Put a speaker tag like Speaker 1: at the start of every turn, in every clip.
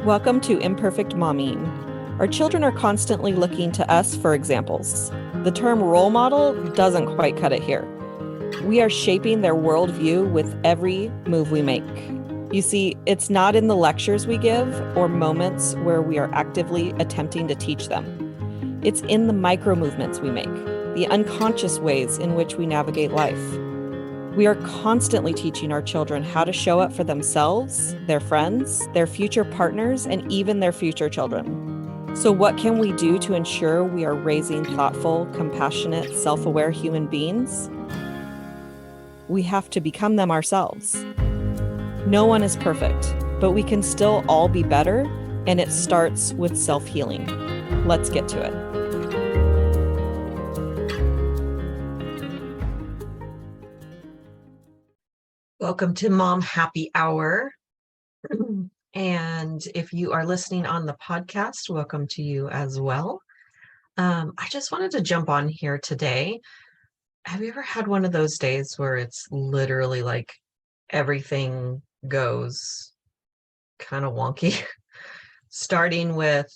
Speaker 1: Welcome to Imperfect Momming. Our children are constantly looking to us for examples. The term role model doesn't quite cut it here. We are shaping their worldview with every move we make. You see, it's not in the lectures we give or moments where we are actively attempting to teach them. It's in the micro movements we make, the unconscious ways in which we navigate life. We are constantly teaching our children how to show up for themselves, their friends, their future partners, and even their future children. So what can we do to ensure we are raising thoughtful, compassionate, self-aware human beings? We have to become them ourselves. No one is perfect, but we can still all be better, and it starts with self-healing. Let's get to it.
Speaker 2: Welcome to Mom Happy Hour. And if you are listening on the podcast, welcome to you as well. I just wanted to jump on here today. Have you ever had one of those days where it's literally like everything goes kind of wonky? Starting with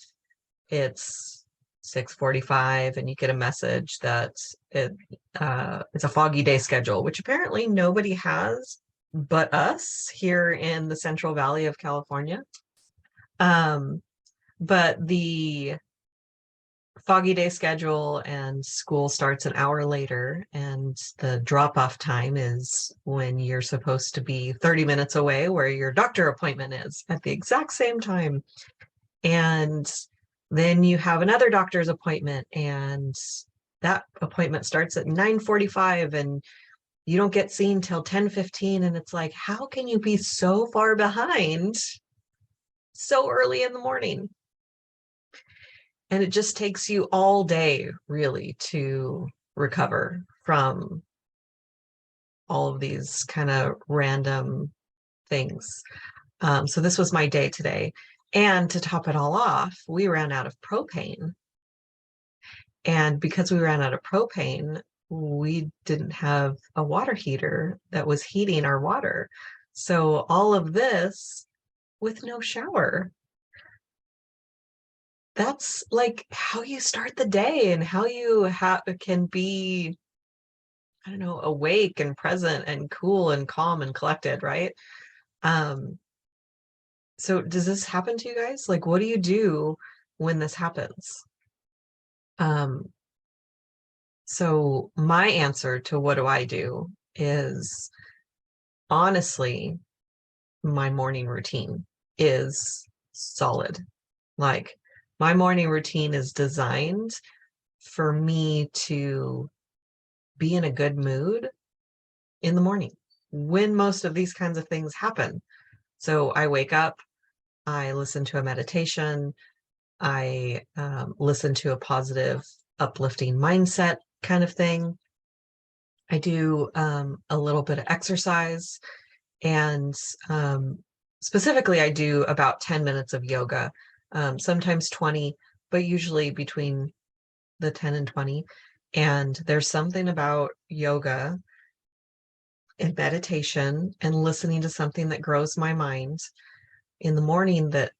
Speaker 2: it's 6:45 and you get a message that it's a foggy day schedule, which apparently nobody has but us here in the Central Valley of California. But the foggy day schedule and school starts an hour later, and the drop-off time is when you're supposed to be 30 minutes away where your doctor appointment is at the exact same time. And then you have another doctor's appointment, and that appointment starts at 9:45 and you don't get seen till 10:15. And it's like, how can you be so far behind so early in the morning? And it just takes you all day really to recover from all of these kind of random things. So this was my day today. And to top it all off, we ran out of propane. And because we ran out of propane, we didn't have a water heater that was heating our water. So all of this with no shower. That's like how you start the day and how you can be, I don't know, awake and present and cool and calm and collected, right? So does this happen to you guys? Like, what do you do when this happens? So my answer to what do I do is, honestly, my morning routine is solid. Like, my morning routine is designed for me to be in a good mood in the morning when most of these kinds of things happen. So I wake up, I listen to a meditation, I listen to a positive, uplifting mindset kind of thing. I do a little bit of exercise, and specifically I do about 10 minutes of yoga, sometimes 20, but usually between the 10 and 20. And there's something about yoga and meditation and listening to something that grows my mind in the morning that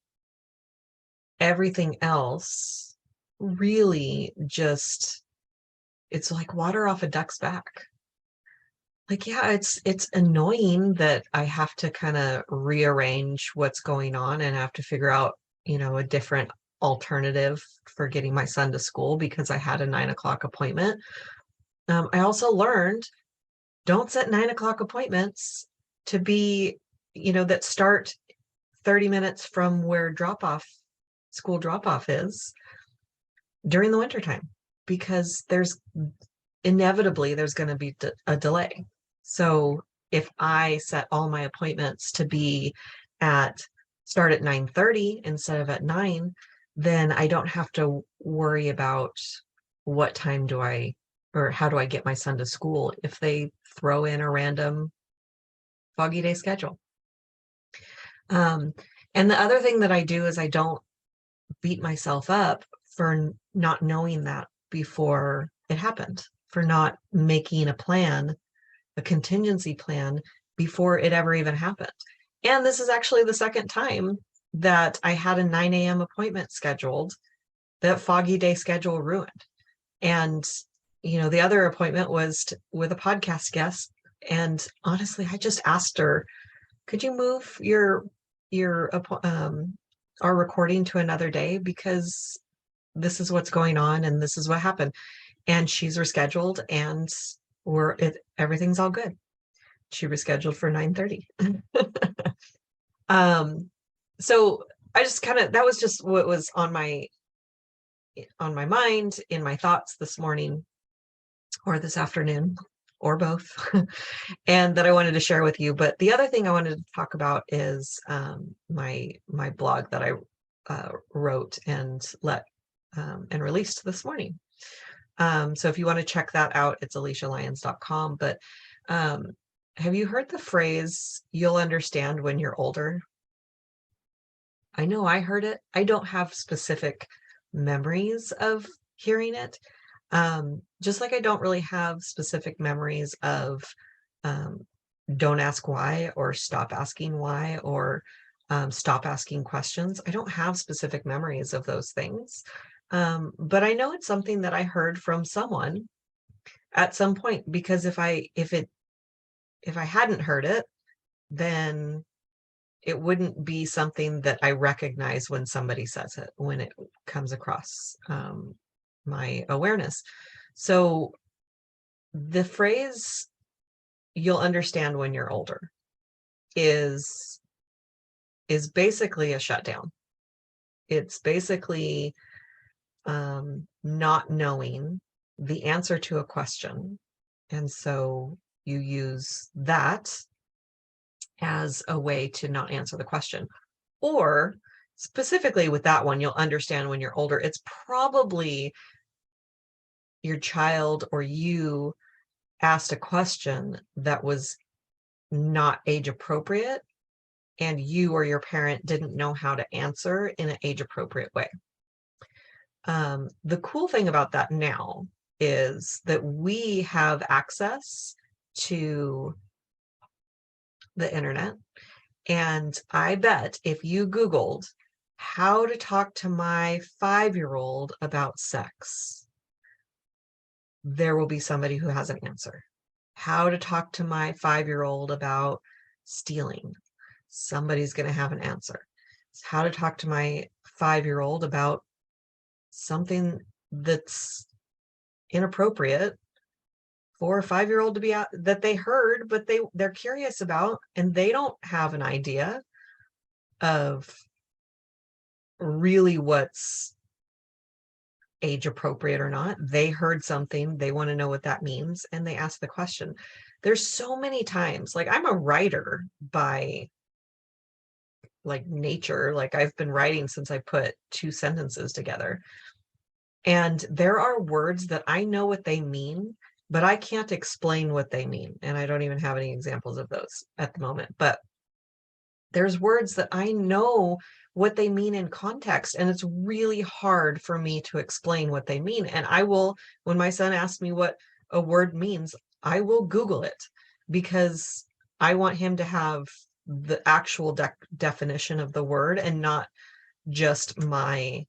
Speaker 2: everything else really just, it's like water off a duck's back. Like, yeah, it's annoying that I have to kind of rearrange what's going on and have to figure out, a different alternative for getting my son to school because I had a 9:00 appointment. I also learned, don't set 9:00 appointments to be, that start 30 minutes from where school drop-off is during the wintertime, because there's inevitably going to be a delay. So if I set all my appointments to be start at 9:30 instead of at 9, then I don't have to worry about what time or how do I get my son to school if they throw in a random foggy day schedule. And the other thing that I do is I don't beat myself up for not knowing that before it happened, for not making a contingency plan before it ever even happened. And this is actually the second time that I had a 9 a.m. appointment scheduled that foggy day schedule ruined. And, the other appointment was with a podcast guest. And honestly, I just asked her, could you move our recording to another day? Because this is what's going on and this is what happened. And she's rescheduled and everything's all good. She rescheduled for 9:30. So I just that was just what was on my mind, in my thoughts this morning or this afternoon or both, and that I wanted to share with you. But the other thing I wanted to talk about is my blog that I wrote and released this morning. So if you want to check that out, it's alicialyons.com. But have you heard the phrase, you'll understand when you're older? I know I heard it. I don't have specific memories of hearing it. Just like I don't really have specific memories of don't ask why, or stop asking why, or stop asking questions. I don't have specific memories of those things. But I know it's something that I heard from someone at some point, because if I hadn't heard it, then it wouldn't be something that I recognize when somebody says it, when it comes across my awareness. So the phrase, you'll understand when you're older, is basically a shutdown. It's basically not knowing the answer to a question. And so you use that as a way to not answer the question. Or specifically with that one, you'll understand when you're older, it's probably your child or you asked a question that was not age appropriate, and you or your parent didn't know how to answer in an age appropriate way. The cool thing about that now is that we have access to the internet. And I bet if you Googled how to talk to my 5-year-old about sex, there will be somebody who has an answer. How to talk to my 5-year-old about stealing, somebody's going to have an answer. How to talk to my 5-year-old about something that's inappropriate for a 5-year-old to be out, that they heard, but they're curious about, and they don't have an idea of really what's age appropriate or not. They heard something, they want to know what that means, and they ask the question. There's so many times, like, I'm a writer by nature. Like, I've been writing since I put 2 sentences together. And there are words that I know what they mean, but I can't explain what they mean. And I don't even have any examples of those at the moment. But there's words that I know what they mean in context, and it's really hard for me to explain what they mean. And I will, when my son asks me what a word means, I will Google it, because I want him to have the actual definition of the word and not just my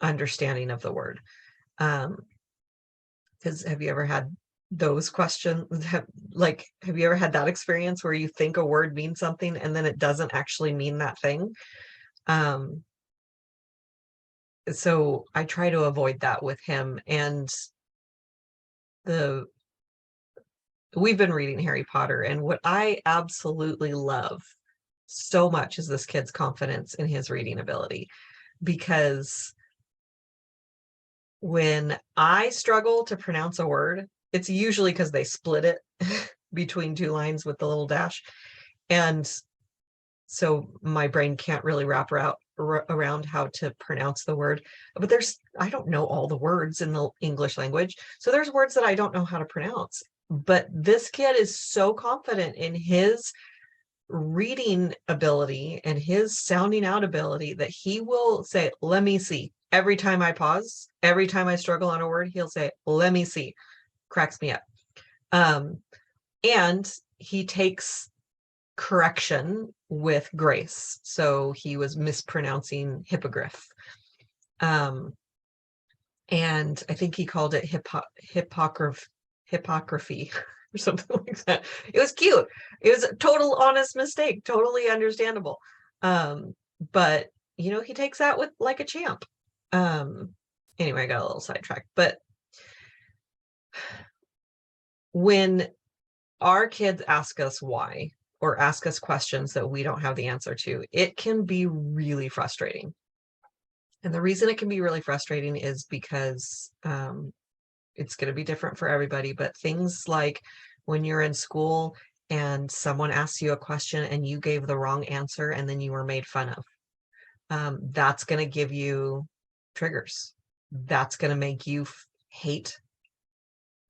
Speaker 2: understanding of the word. Because have you ever had those questions? Have you ever had that experience where you think a word means something and then it doesn't actually mean that thing? So I try to avoid that with him. And we've been reading Harry Potter, and what I absolutely love so much is this kid's confidence in his reading ability. Because when I struggle to pronounce a word, it's usually because they split it between 2 lines with the little dash. And so my brain can't really wrap around how to pronounce the word. But I don't know all the words in the English language. So there's words that I don't know how to pronounce. But this kid is so confident in his reading ability and his sounding out ability that he will say, let me see. Every time I pause, every time I struggle on a word, he'll say, let me see. Cracks me up. And he takes correction with grace. So he was mispronouncing hippogriff. And I think he called it hypocrisy or something like that. It was cute. It was a total honest mistake, totally understandable. But he takes that with like a champ. Anyway, I got a little sidetracked, but when our kids ask us why, or ask us questions that we don't have the answer to, it can be really frustrating. And the reason it can be really frustrating is because it's going to be different for everybody, but things like when you're in school and someone asks you a question and you gave the wrong answer and then you were made fun of, that's going to give you triggers. That's going to make you hate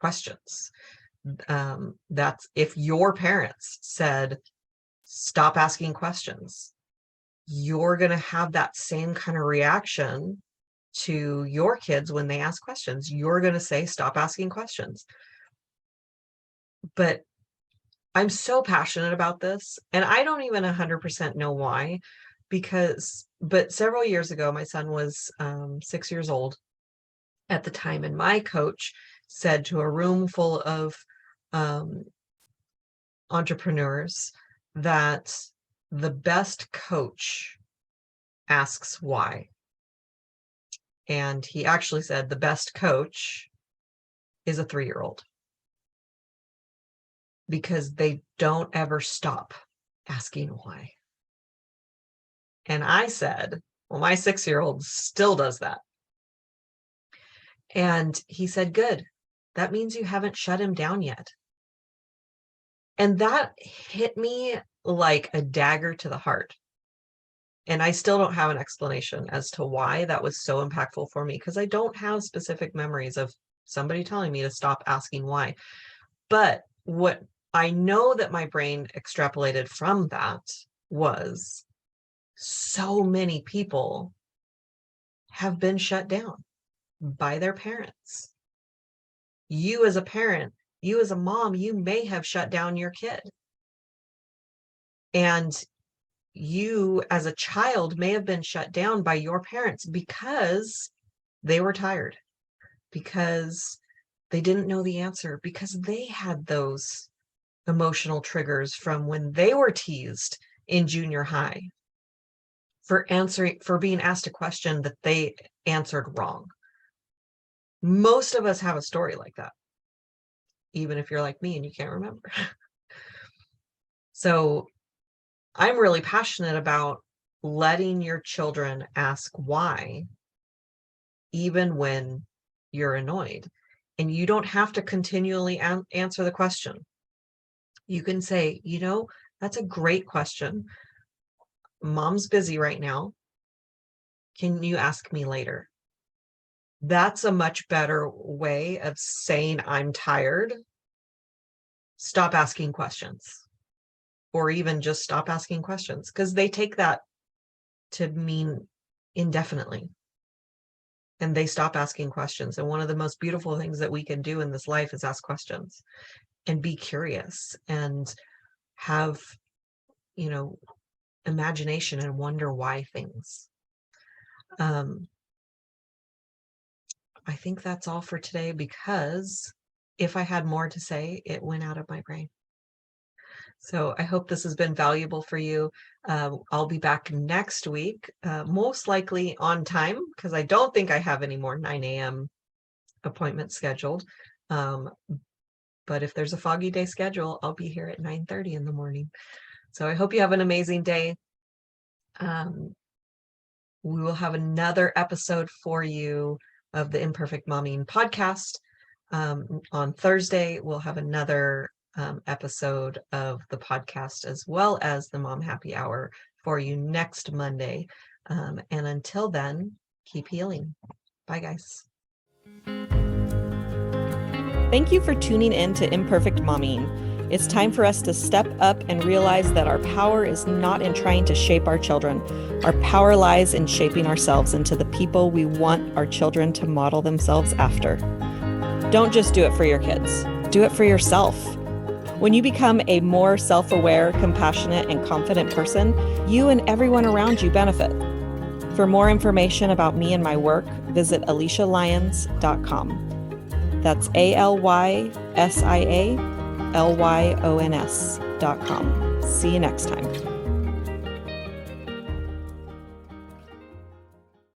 Speaker 2: questions. That's if your parents said, stop asking questions, you're going to have that same kind of reaction to your kids when they ask questions. You're going to say, stop asking questions. But I'm so passionate about this, and I don't even 100% know why, but several years ago, my son was 6 years old at the time, and my coach said to a room full of entrepreneurs that the best coach asks why. And he actually said the best coach is a 3-year-old, because they don't ever stop asking why. And I said, well, my 6-year-old still does that. And he said, good. That means you haven't shut him down yet. And that hit me like a dagger to the heart. And I still don't have an explanation as to why that was so impactful for me, because I don't have specific memories of somebody telling me to stop asking why. But what I know that my brain extrapolated from that was, so many people have been shut down by their parents. You as a parent, you as a mom, you may have shut down your kid. And you as a child may have been shut down by your parents because they were tired, because they didn't know the answer, because they had those emotional triggers from when they were teased in junior high for being asked a question that they answered wrong. Most of us have a story like that, even if you're like me and you can't remember. So I'm really passionate about letting your children ask why, even when you're annoyed. And you don't have to continually answer the question. You can say, that's a great question. Mom's busy right now. Can you ask me later? That's a much better way of saying, I'm tired. Stop asking questions. Or even just stop asking questions, because they take that to mean indefinitely. And they stop asking questions. And one of the most beautiful things that we can do in this life is ask questions and be curious and have, imagination and wonder why things. I think that's all for today, because if I had more to say, it went out of my brain. So I hope this has been valuable for you. I'll be back next week, most likely on time, because I don't think I have any more 9 a.m. appointments scheduled. But if there's a foggy day schedule, I'll be here at 9:30 in the morning. So I hope you have an amazing day. We will have another episode for you of the Imperfect Momming podcast. On Thursday, we'll have another episode of the podcast, as well as the Mom Happy Hour for you next Monday. And until then, keep healing. Bye, guys.
Speaker 1: Thank you for tuning in to Imperfect Momming. It's time for us to step up and realize that our power is not in trying to shape our children. Our power lies in shaping ourselves into the people we want our children to model themselves after. Don't just do it for your kids. Do it for yourself. When you become a more self-aware, compassionate, and confident person, you and everyone around you benefit. For more information about me and my work, visit AlysiaLyons.com. That's AlysiaLyons.com. See you next time.